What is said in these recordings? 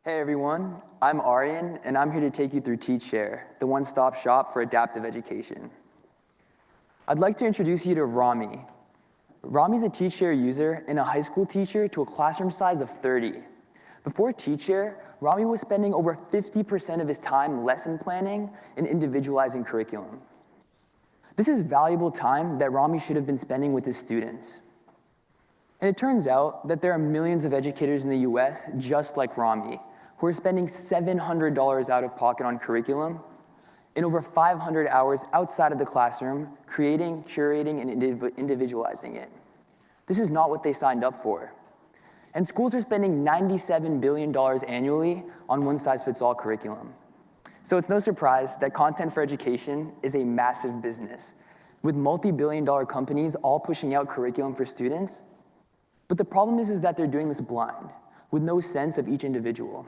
Hey everyone, I'm Aryan, and I'm here to take you through TeachShare, the one-stop shop for adaptive education. I'd like to introduce you to Rami. Rami's a TeachShare user and a high school teacher to a classroom size of 30. Before TeachShare, Rami was spending over 50% of his time lesson planning and individualizing curriculum. This is valuable time that Rami should have been spending with his students. And it turns out that there are millions of educators in the US just like Rami, who are spending $700 out of pocket on curriculum and over 500 hours outside of the classroom creating, curating, and individualizing it. This is not what they signed up for. And schools are spending $97 billion annually on one-size-fits-all curriculum. So it's no surprise that content for education is a massive business, with multi-billion-dollar companies all pushing out curriculum for students. But the problem is that they're doing this blind, with no sense of each individual.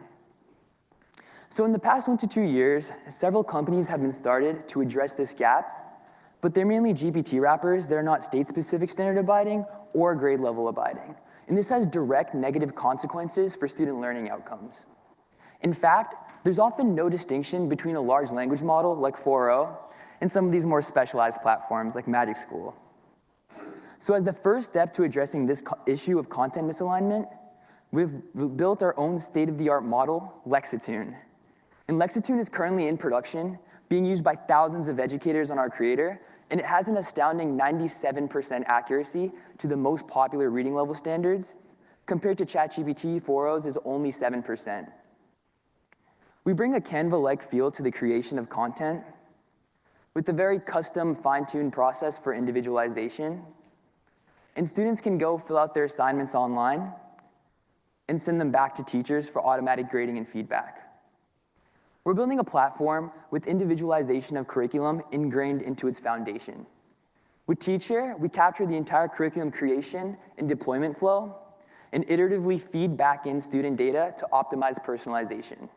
So in the past 1 to 2 years, several companies have been started to address this gap, but they're mainly GPT wrappers that are not state-specific standard abiding or grade level abiding. And this has direct negative consequences for student learning outcomes. In fact, there's often no distinction between a large language model like 4.0 and some of these more specialized platforms like Magic School. So as the first step to addressing this issue of content misalignment, we've built our own state-of-the-art model, Lexitune. And Lexitune is currently in production, being used by thousands of educators on our creator, and it has an astounding 97% accuracy to the most popular reading level standards, compared to ChatGPT 4.0's is only 7%. We bring a Canva-like feel to the creation of content, with a very custom, fine-tuned process for individualization. And students can go fill out their assignments online and send them back to teachers for automatic grading and feedback. We're building a platform with individualization of curriculum ingrained into its foundation. With TeachShare, we capture the entire curriculum creation and deployment flow and iteratively feed back in student data to optimize personalization.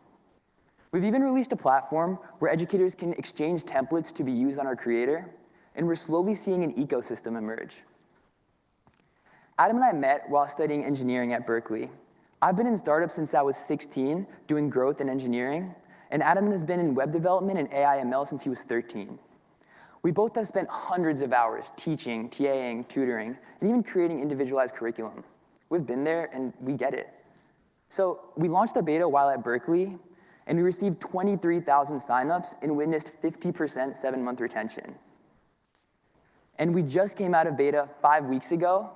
We've even released a platform where educators can exchange templates to be used on our creator, and we're slowly seeing an ecosystem emerge. Adam and I met while studying engineering at Berkeley. I've been in startups since I was 16, doing growth and engineering, and Adam has been in web development and AI ML since he was 13. We both have spent hundreds of hours teaching, TAing, tutoring, and even creating individualized curriculum. We've been there, and we get it. So we launched the beta while at Berkeley, and we received 23,000 signups and witnessed 50% 7-month retention. And we just came out of beta 5 weeks ago,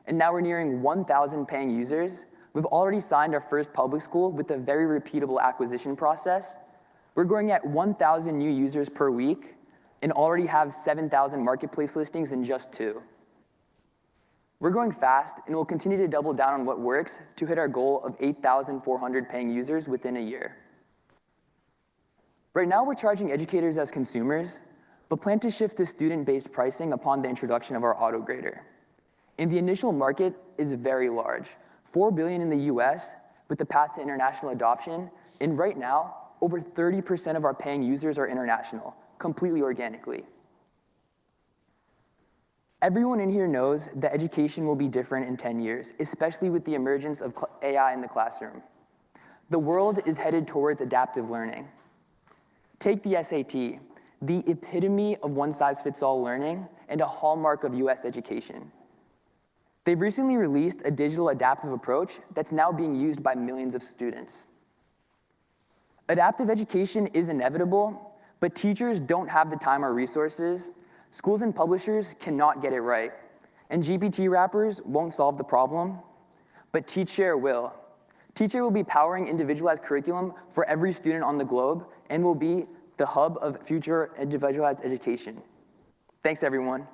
and now we're nearing 1,000 paying users. We've already signed our first public school with a very repeatable acquisition process. We're growing at 1,000 new users per week and already have 7,000 marketplace listings in just 2. We're growing fast, and we'll continue to double down on what works to hit our goal of 8,400 paying users within a year. Right now, we're charging educators as consumers, but plan to shift to student-based pricing upon the introduction of our auto grader. And the initial market is very large, $4 billion in the US with the path to international adoption, and right now, over 30% of our paying users are international, completely organically. Everyone in here knows that education will be different in 10 years, especially with the emergence of AI in the classroom. The world is headed towards adaptive learning. Take the SAT, the epitome of one-size-fits-all learning and a hallmark of US education. They've recently released a digital adaptive approach that's now being used by millions of students. Adaptive education is inevitable, but teachers don't have the time or resources. Schools and publishers cannot get it right. And GPT wrappers won't solve the problem, but TeachShare will. TeachShare will be powering individualized curriculum for every student on the globe and will be the hub of future individualized education. Thanks, everyone.